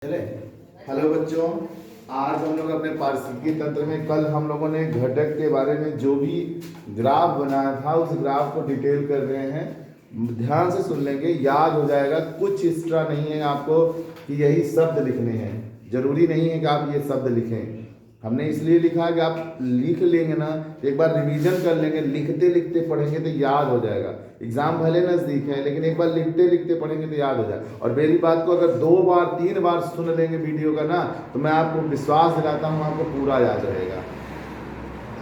चले। हेलो बच्चों, आज हम लोग अपने पारिस्थितिकी तंत्र में कल हम लोगों ने घटक के बारे में जो भी ग्राफ बनाया था उस ग्राफ को डिटेल कर रहे हैं। ध्यान से सुन लेंगे, याद हो जाएगा। कुछ एक्स्ट्रा नहीं है आपको कि यही शब्द लिखने हैं, जरूरी नहीं है कि आप ये शब्द लिखें। हमने इसलिए लिखा है कि आप लिख लेंगे ना, एक बार रिवीजन कर लेंगे, लिखते लिखते पढ़ेंगे तो याद हो जाएगा। एग्जाम भले नज़दीक है लेकिन एक बार लिखते लिखते पढ़ेंगे तो याद हो जाएगा। और मेरी बात को अगर 2 बार 3 बार सुन लेंगे वीडियो का ना, तो मैं आपको विश्वास दिलाता हूँ आपको पूरा याद रहेगा।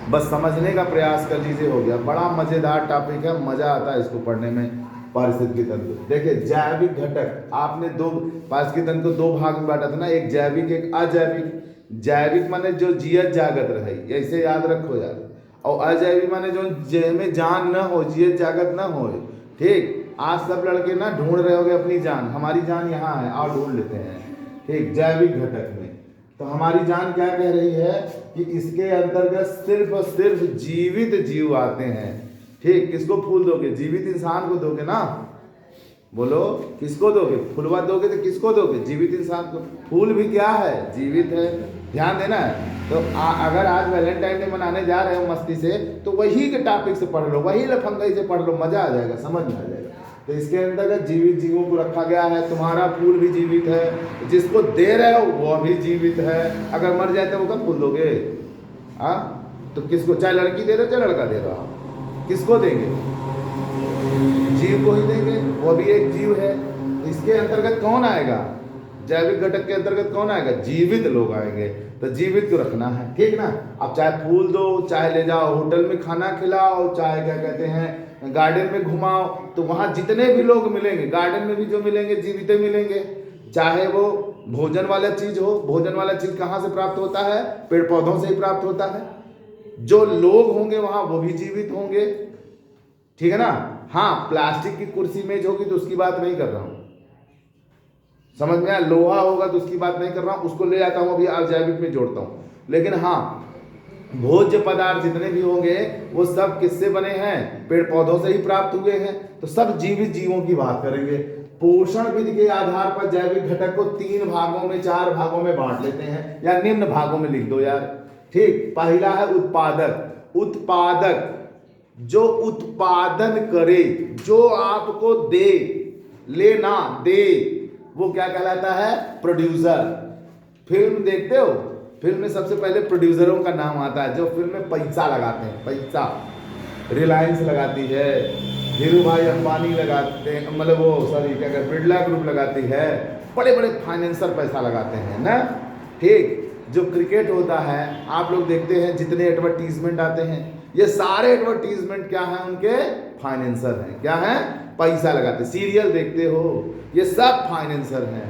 बस समझने का प्रयास कर लीजिए, हो गया। बड़ा मज़ेदार टॉपिक है, मज़ा आता है इसको पढ़ने में। पारिस्थितिकी तंत्र देखिए, जैविक घटक आपने दो पारिस्थितिकी तंत्र को 2 भाग में बांटा था ना, एक जैविक एक अजैविक। जैविक माने जो जियत जागत रहे, ऐसे याद रखो यार। और अजैविक माने जो जिसमें जान न हो, जियत जागत न हो। ठीक, आज सब लड़के ना ढूंढ रहे होगे अपनी जान। हमारी जान यहाँ है, आओ ढूंढ लेते हैं। ठीक, जैविक घटक में तो हमारी जान क्या कह रही है कि इसके अंतर्गत सिर्फ और सिर्फ जीवित जीव आते हैं। ठीक, किसको फूल दोगे? जीवित इंसान को दोगे ना। बोलो, किसको दोगे? फुलवा दोगे तो किसको दोगे? जीवित इंसान को। फूल भी क्या है? जीवित है। ध्यान देना है। तो अगर आज वैलेंटाइन डे मनाने जा रहे हो मस्ती से, तो वही के टॉपिक से पढ़ लो, वही लफंगाई से पढ़ लो, मजा आ जाएगा, समझ में आ जाएगा। तो इसके अंतर्गत जीवित जीवों को रखा गया है। तुम्हारा फूल भी जीवित है, जिसको दे रहे हो वो भी जीवित है। अगर मर जाए तो वो कब फूल दोगे? तो किसको? चाहे लड़की दे रहे हो चाहे लड़का दे रहा हो, किसको देंगे? जीव को ही देंगे, वो भी एक जीव है। इसके अंतर्गत कौन आएगा? जैविक घटक के अंतर्गत कौन आएगा? जीवित लोग आएंगे। तो जीवित को रखना है, ठीक ना। अब चाहे फूल दो, चाहे ले जाओ होटल में खाना खिलाओ, चाहे क्या कहते हैं गार्डन में घुमाओ, तो वहां जितने भी लोग मिलेंगे, गार्डन में भी जो मिलेंगे जीवित मिलेंगे। चाहे वो भोजन वाला चीज हो, भोजन वाला चीज कहाँ से प्राप्त होता है? पेड़ पौधों से ही प्राप्त होता है। जो लोग होंगे वहां वो भी जीवित होंगे, ठीक है ना। हाँ, प्लास्टिक की कुर्सी मेज होगी तो उसकी बात नहीं कर रहा हूं, समझ में आया। लोहा होगा तो उसकी बात नहीं कर रहा हूं, उसको ले जाता हूं, अभी अजैविक में जोड़ता हूं। लेकिन हाँ, भोज्य पदार्थ जितने भी होंगे वो सब किससे बने हैं? पेड़ पौधों से ही प्राप्त हुए हैं। तो सब जीवित जीवों की बात करेंगे। पोषण विधि के आधार पर जैविक घटक को 3 भागों में 4 भागों में बांट लेते हैं, या निम्न भागों में लिख दो यार। ठीक, पहला है उत्पादक। उत्पादक जो उत्पादन करे, जो आपको दे, लेना दे, वो क्या कहलाता है? प्रोड्यूसर। फिल्म देखते हो, फिल्म में सबसे पहले प्रोड्यूसरों का नाम आता है, जो फिल्म में पैसा लगाते हैं। पैसा रिलायंस लगाती है, धीरू भाई अंबानी लगाते हैं, मतलब वो सॉरी क्या कहते, बिरला ग्रुप लगाती है, बड़े बड़े फाइनेंसर पैसा लगाते हैं ना। ठीक, जो क्रिकेट होता है आप लोग देखते हैं, जितने एडवर्टीजमेंट आते हैं, ये सारे एडवर्टीजमेंट क्या है? उनके फाइनेंसर हैं। क्या है? पैसा लगाते। सीरियल देखते हो, ये सब फाइनेंसर हैं,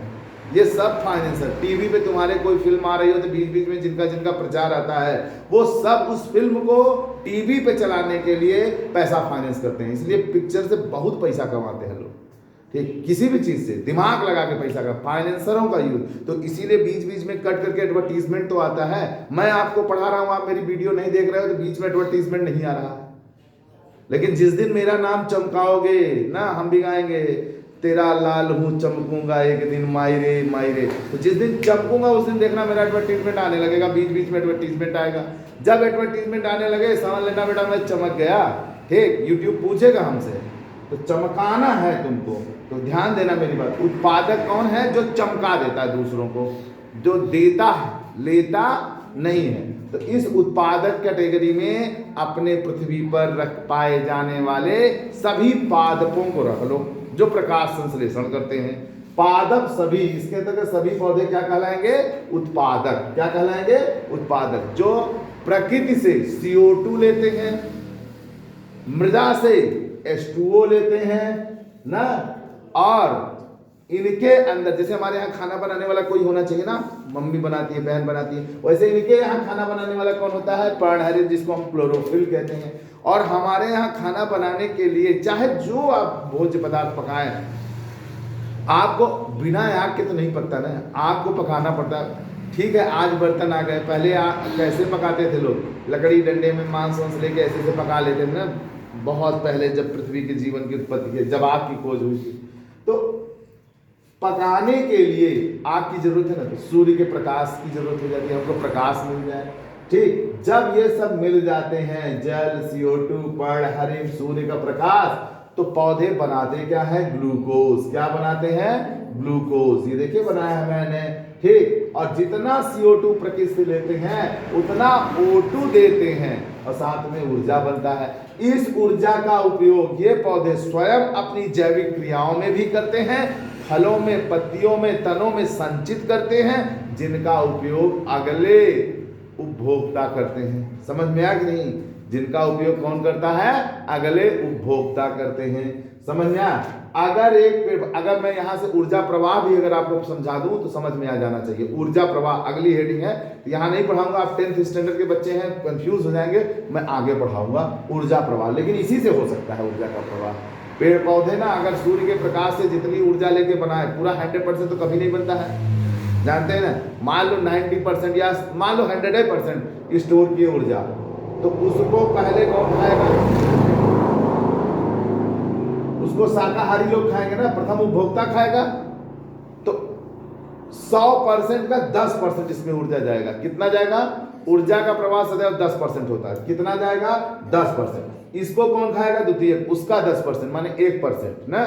ये सब फाइनेंसर। टीवी पे तुम्हारे कोई फिल्म आ रही हो तो बीच बीच में जिनका जिनका प्रचार आता है, वो सब उस फिल्म को टीवी पे चलाने के लिए पैसा फाइनेंस करते हैं। इसलिए पिक्चर से बहुत पैसा कमाते हैं लोग। ठीक, किसी भी चीज से दिमाग लगा के पैसा का, फाइनेंसरों का यूज। तो इसीलिए बीच बीच में कट करके एडवर्टीजमेंट तो आता है। मैं आपको पढ़ा रहा हूं, आप मेरी वीडियो नहीं देख रहे हो तो बीच में एडवर्टीजमेंट नहीं आ रहा है। लेकिन जिस दिन मेरा नाम चमकाओगे ना, हम भी गाएंगे, तेरा लाल हूं चमकूंगा एक दिन मायरे मायरे। तो जिस दिन चमकूंगा उस दिन देखना मेरा एडवर्टीजमेंट आने लगेगा, बीच बीच में एडवर्टीजमेंट आएगा। जब एडवर्टीजमेंट आने लगे समझ लेना बेटा मैं चमक गया। ठीक, यूट्यूब पूछेगा हमसे, तो चमकाना है तुमको। तो ध्यान देना मेरी बात। उत्पादक कौन है? जो चमका देता है दूसरों को, जो देता है, लेता नहीं है। तो इस उत्पादक कैटेगरी में अपने पृथ्वी पर रख पाए जाने वाले सभी पादपों को रख लो, जो प्रकाश संश्लेषण करते हैं। पादप सभी, इसके अंतर्गत सभी पौधे क्या कहलाएंगे? उत्पादक। क्या कहलाएंगे? उत्पादक। जो प्रकृति से CO2 लेते हैं, मृदा से H2O लेते हैं ना, और इनके अंदर जैसे हमारे यहाँ खाना बनाने वाला कोई होना चाहिए ना, मम्मी बनाती है, बहन बनाती है, वैसे इनके यहाँ खाना बनाने वाला कौन होता है? पर्णहरित, जिसको हम क्लोरोफिल कहते हैं। और हमारे यहाँ खाना बनाने के लिए चाहे जो आप भोज्य पदार्थ पकाएं, आपको बिना आग के तो नहीं पकता ना, आग को पकाना पड़ता है। ठीक है, आज बर्तन आ गए, पहले कैसे पकाते थे लोग? लकड़ी डंडे में मांस वांस लेके ऐसे से पका लेते थे ना, बहुत पहले जब पृथ्वी के जीवन की उत्पत्ति की, जब आग की खोज हुई थी। तो पकाने के लिए आग की जरूरत है ना, तो सूर्य के प्रकाश की जरूरत हो जाती है, हमको प्रकाश मिल जाए। ठीक, जब ये सब मिल जाते हैं, जल, CO2, पर्ण, हरिम, सूर्य का प्रकाश, तो पौधे बनाते क्या है? ग्लूकोज। क्या बनाते हैं? ग्लूकोज। ये देखिए बनाया है मैंने। ठीक, और जितना CO2 प्रकृति से लेते हैं उतना O2 देते हैं और साथ में ऊर्जा बनता है। इस ऊर्जा का उपयोग ये पौधे स्वयं अपनी जैविक क्रियाओं में भी करते हैं, फलों में, पत्तियों में, तनों में संचित करते हैं, जिनका उपयोग अगले उपभोक्ता करते हैं। समझ में आया कि नहीं? जिनका उपयोग कौन करता है? अगले उपभोक्ता करते हैं। समझ में आया? अगर मैं यहां से ऊर्जा प्रवाह भी अगर आपको समझा दूं तो समझ में आ जाना चाहिए। ऊर्जा प्रवाह अगली हेडिंग है, तो यहां नहीं पढ़ाऊंगा, आप 10th स्टैंडर्ड के बच्चे हैं, कंफ्यूज हो जाएंगे, मैं आगे पढ़ाऊंगा ऊर्जा प्रवाह, लेकिन इसी से हो सकता है ऊर्जा का प्रवाह। पेड़ पौधे ना अगर सूर्य के प्रकाश से जितनी ऊर्जा लेके बनाए, पूरा 100% तो कभी नहीं बनता है, जानते हैं ना। मान लो 90% या मान लो 100% स्टोर की ऊर्जा, तो उसको पहले कौन खाएगा? उसको शाकाहारी लोग खाएंगे ना, प्रथम उपभोक्ता खाएगा। तो 100% का 10% इसमें ऊर्जा जाएगा। कितना जाएगा? ऊर्जा का प्रवाह सदैव 10% होता है। कितना जाएगा? 10%। इसको कौन खाएगा? द्वितीयक, उसका 10% माने 1% ना।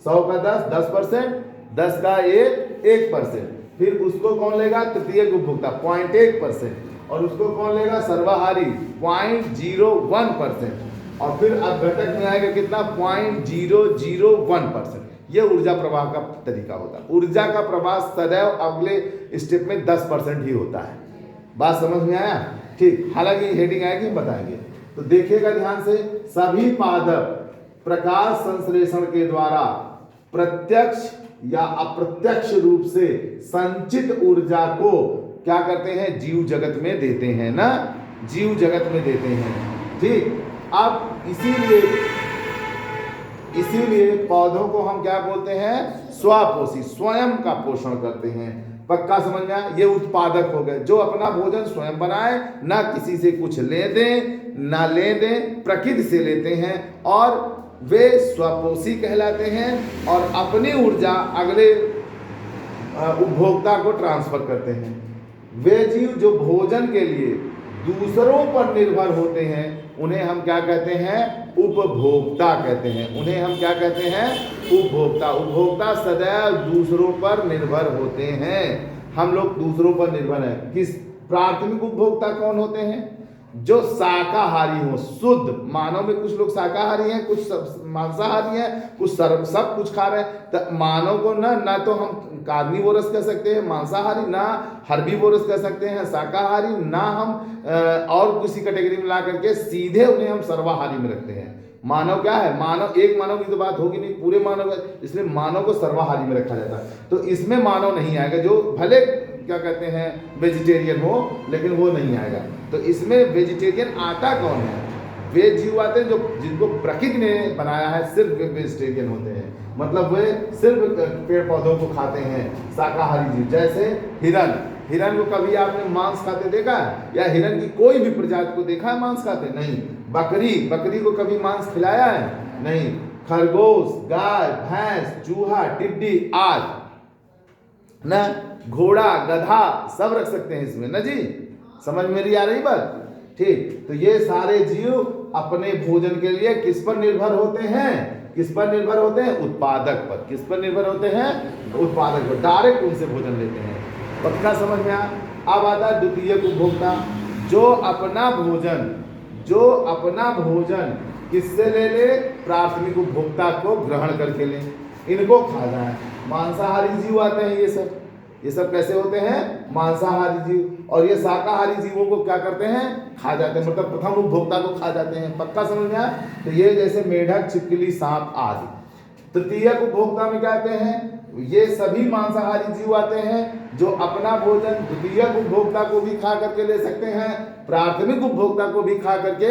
100 का 10, 10%, 10 का 1%। फिर उसको कौन लेगा? तृतीयक उपभोक्ता 0.1%, और उसको कौन लेगा? सर्वाहारी 0.001%, और फिर अब घटक में आएगा कितना? 0.001%। यह ऊर्जा प्रवाह का तरीका होता है। ऊर्जा का प्रवाह सदैव अगले स्टेप में 10% ही होता है। बात समझ में आया? ठीक, हालांकि हेडिंग आएगी, बताएंगे। तो देखिएगा ध्यान से, सभी पादप प्रकाश संश्लेषण के द्वारा प्रत्यक्ष या अप्रत्यक्ष रूप से संचित ऊर्जा को क्या करते हैं? जीव जगत में देते हैं ना, जीव जगत में देते हैं। ठीक, अब इसीलिए पौधों को हम क्या बोलते हैं? स्वपोषी, स्वयं का पोषण करते हैं। पक्का समझ में आया? ये उत्पादक हो गए, जो अपना भोजन स्वयं बनाए, ना किसी से कुछ ले दें ना ले दें, प्रकृति से लेते हैं, और वे स्वपोषी कहलाते हैं और अपनी ऊर्जा अगले उपभोक्ता को ट्रांसफर करते हैं। वे जीव जो भोजन के लिए दूसरों पर निर्भर होते हैं, उन्हें हम क्या कहते हैं? उपभोक्ता कहते हैं। उन्हें हम क्या कहते हैं? उपभोक्ता। उपभोक्ता सदैव दूसरों पर निर्भर होते हैं। हम लोग दूसरों पर निर्भर हैं। किस? प्राथमिक उपभोक्ता कौन होते हैं? जो शाकाहारी हो, शुद्ध। मानव में कुछ लोग शाकाहारी हैं, कुछ मांसाहारी हैं, कुछ सब कुछ खा रहे हैं। तो मानव को ना तो हम कार्निवोरस कह सकते हैं मांसाहारी, ना हर्बीवोरस कह सकते हैं शाकाहारी, ना हम और किसी कैटेगरी में ला करके सीधे उन्हें हम सर्वाहारी में रखते हैं। मानव क्या है? मानव, एक मानव की तो बात होगी नहीं, पूरे मानव, इसलिए मानव को सर्वाहारी में रखा जाता है। तो इसमें मानव नहीं आएगा, जो भले क्या कहते हैं वेजिटेरियन हो, लेकिन वो नहीं आएगा। तो इसमें वेजिटेरियन आता कौन है? वे जीव आते हैं जो जिनको प्रकृति ने बनाया है, सिर्फ वे वेजिटेरियन होते हैं। मतलब वे सिर्फ पेड़ पौधों को खाते हैं, शाकाहारी जीव। जैसे हिरन को कभी आपने मांस खाते देखा है? या हिरन की कोई भी प्रजाति को देखा है मांस खाते? नहीं। बकरी को कभी मांस खिलाया है? नहीं। खरगोश, गाय, भैंस, चूहा, टिड्डी आदि ना, घोड़ा, गधा सब रख सकते हैं इसमें ना जी। समझ मेरी आ रही बात? ठीक, तो ये सारे जीव अपने भोजन के लिए किस पर निर्भर होते हैं? किस पर निर्भर होते हैं? उत्पादक पर। किस पर निर्भर होते हैं? उत्पादक पर। डायरेक्ट उनसे भोजन लेते हैं। पक्का समझ में आ? अब आता है द्वितीयक उपभोक्ता, जो अपना भोजन किससे ले? प्राथमिक उपभोक्ता को ग्रहण करके ले, इनको खाना है। मांसाहारी जीव आते हैं ये सब कैसे होते हैं? मांसाहारी जीव। और ये शाकाहारी जीवों को क्या करते हैं? खा जाते हैं, मतलब प्रथम उपभोक्ता को खा जाते हैं। पक्का समझ में आया? तो ये जैसे मेढक, छिपकली, सांप आदि। तृतीयक उपभोक्ता में क्या कहते हैं? ये सभी मांसाहारी जीव आते हैं जो अपना भोजन द्वितीयक उपभोक्ता को भी खा करके ले सकते हैं, प्राथमिक उपभोक्ता को भी खा करके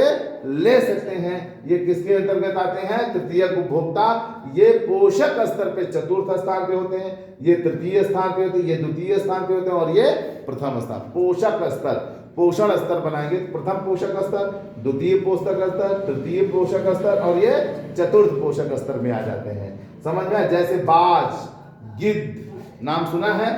ले सकते हैं। ये किसके अंतर्गत आते हैं? तृतीयक उपभोक्ता। ये पोषक स्तर पे चतुर्थ स्थान पे होते हैं, ये तृतीय स्थान पे होते हैं, ये द्वितीय स्थान पे होते हैं, और ये प्रथम स्थान। पोषक स्तर, पोषण स्तर बनाएंगे। प्रथम पोषक स्तर, द्वितीय पोषक स्तर, तृतीय पोषक स्तर, और ये चतुर्थ पोषक स्तर में आ जाते हैं। समझ में? जैसे बाज, गिद्ध, नाम सुना है,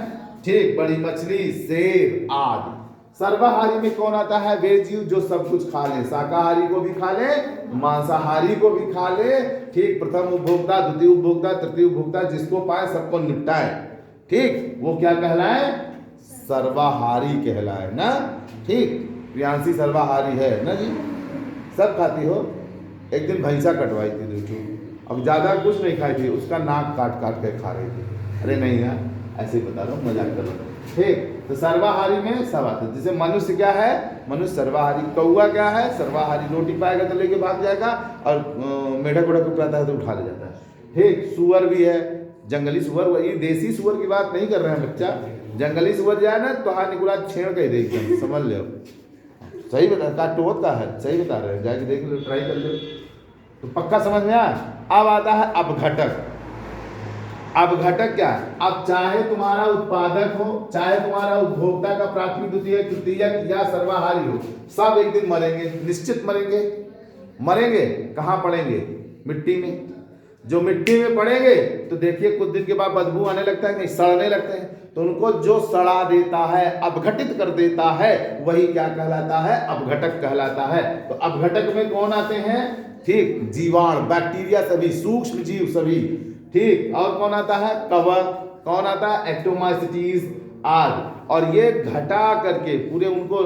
ठीक, बड़ी मछली, शेर आदि। सर्वाहारी में कौन आता है? वे जीव जो सब कुछ खा ले, शाकाहारी को भी खा ले, मांसाहारी को भी खा ले, ठीक, प्रथम उपभोक्ता, द्वितीय उपभोक्ता, तृतीय उपभोक्ता, जिसको पाए सबको निपटाए, ठीक, वो क्या कहलाए? सर्वाहारी कहलाए ना, ठीक। प्रियांशी सर्वाहारी है ना जी, सब खाती हो। एक दिन भैंसा कटवाई थी देखो, अब ज्यादा कुछ नहीं खाई थी, उसका नाक काट काट के खा रही थी। अरे नहीं यार, ऐसे ही बता रहा हूँ, मजाक कर रहा हूँ, ठीक। तो सर्वाहारी में सब आते हैं। जैसे मनुष्य क्या है? मनुष्य सर्वाहारी। कौआ क्या है? सर्वाहारी, रोटी पाएगा तो लेके भाग जाएगा, और मेढक उड़क को प्याता है तो उठा ले जाता है, ठीक। सुअर भी है, जंगली सुअर, वही देसी सुअर की बात नहीं कर रहे हैं बच्चा। जंगली सुअर जाए ना तो हाथ निकुला छेड़ के देख समझ लो, सही बता, काटो होता है, सही बता रहे हैं, जाके देख लो, ट्राई कर लो तो पक्का समझ में आया। अब आता है अपघटक। अपघटक क्या है? अब चाहे तुम्हारा उत्पादक हो, चाहे तुम्हारा उपभोक्ता का प्राथमिक, द्वितीय, तृतीयक या सर्वाहारी हो, सब एक दिन मरेंगे, निश्चित मरेंगे। मरेंगे कहाँ पड़ेंगे? मिट्टी में। जो मिट्टी में पड़ेंगे तो देखिए कुछ दिन के बाद बदबू आने लगता है, नहीं सड़ने लगते हैं, तो उनको जो सड़ा देता है, अपघटित कर देता है, वही क्या कहलाता है? अपघटक कहलाता है। तो अपघटक में कौन आते हैं? ठीक, जीवाणु, बैक्टीरिया, सभी सूक्ष्म जीव सभी, ठीक। और कौन आता है? कवक। कौन आता है? एक्टोमाइसिटीज आदि। और ये घटा करके पूरे उनको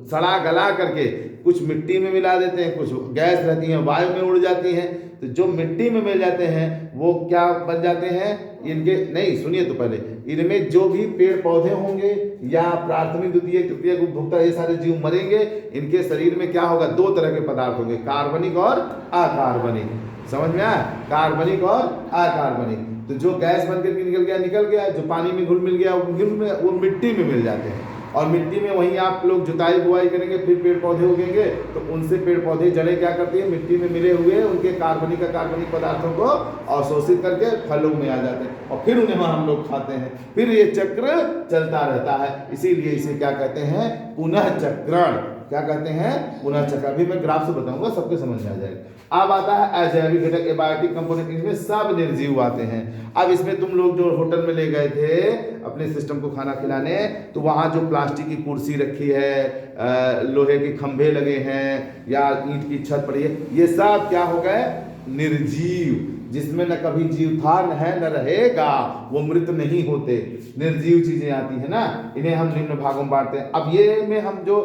सड़ा गला करके कुछ मिट्टी में मिला देते हैं, कुछ गैस रहती है वायु में उड़ जाती हैं। तो जो मिट्टी में मिल जाते हैं वो क्या बन जाते हैं? इनके, नहीं सुनिए तो पहले, इनमें जो भी पेड़ पौधे होंगे या प्राथमिक, द्वितीय, तृतीय उपभोक्ता, ये सारे जीव मरेंगे। इनके शरीर में क्या होगा? दो तरह के पदार्थ होंगे, कार्बनिक और अकार्बनिक। समझ में आया? कार्बनिक और अकार्बनिक। तो जो गैस बन करके निकल गया, जो पानी में घुल मिल गया, वो मिट्टी में मिल जाते हैं। और मिट्टी में वहीं आप लोग जुताई बुआई करेंगे, फिर पेड़ पौधे उगेंगे, तो उनसे पेड़ पौधे, जड़ें क्या करती है? मिट्टी में मिले हुए उनके कार्बनिक अकार्बनिक पदार्थों को अवशोषित करके फलों में आ जाते हैं, और फिर उन्हें हम लोग खाते हैं। फिर ये चक्र चलता रहता है, इसीलिए इसे क्या कहते हैं? पुनः चक्रण। क्या कहते हैं? पुनः चक्र। अभी मैं ग्राफ से बताऊंगा, सबके समझ में आ जाएगा। अब आता है अजैविक घटक, एबायोटिक कंपोनेंट, इसमें सब निर्जीव आते हैं। अब इसमें तुम लोग जो होटल में ले गए थे अपने सिस्टम को खाना खिलाने, तो वहां जो प्लास्टिक की कुर्सी रखी है, लोहे के खंभे लगे हैं, या ईंट की छत पड़ी है, ये सब क्या हो गए? निर्जीव, जिसमें न कभी जीव था, न है, न रहेगा, वो मृत नहीं होते, निर्जीव चीजें आती है ना, इन्हें हम निम्न भागों में बांटते हैं। अब ये में हम जो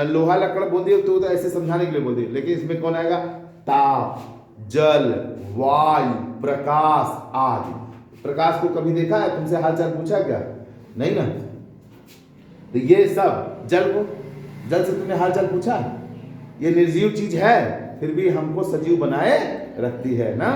लोहा लकड़ बोल दिए तो ऐसे समझाने के लिए बोल दिए, लेकिन इसमें कौन आएगा? ताप, जल, वायु, प्रकाश आदि। प्रकाश को कभी देखा है? तुमसे हालचाल पूछा क्या? नहीं ना। तो ये सब जल से तुमने हालचाल पूछा? ये निर्जीव चीज है, फिर भी हमको सजीव बनाए रखती है ना,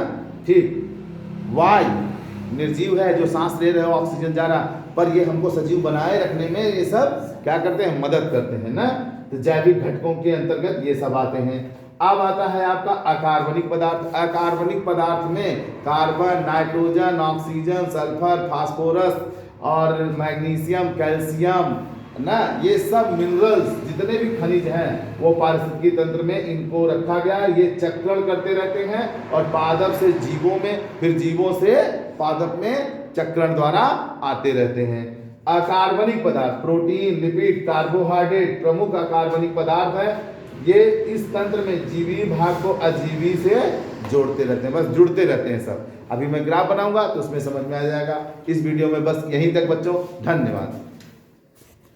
ठीक। वायु निर्जीव है, जो सांस ले रहे हो, ऑक्सीजन जा रहा, पर ये हमको सजीव बनाए रखने में ये सब क्या करते हैं? मदद करते हैं ना। तो जैविक घटकों के अंतर्गत ये सब आते हैं। अब आता है आपका अकार्बनिक पदार्थ। अकार्बनिक पदार्थ में carbon, nitrogen, oxygen, sulphur, phosphorus और मैग्नीशियम, कैल्शियम ना, ये सब मिनरल्स, जितने भी खनिज हैं, वो पारिस्थितिकी तंत्र में इनको रखा गया है। ये चक्रण करते रहते हैं, और पादप से जीवों में, फिर जीवों से पादप में चक्रण द्वारा आते रहते हैं। अकार्बनिक पदार्थ, प्रोटीन, लिपिड, कार्बोहाइड्रेट प्रमुख अकार्बनिक पदार्थ है। ये इस तंत्र में जीवी भाग को अजीवी से जोड़ते रहते हैं, बस जुड़ते रहते हैं सब। अभी मैं ग्राफ बनाऊंगा तो उसमें समझ में आ जाएगा। इस वीडियो में बस यहीं तक बच्चों, धन्यवाद।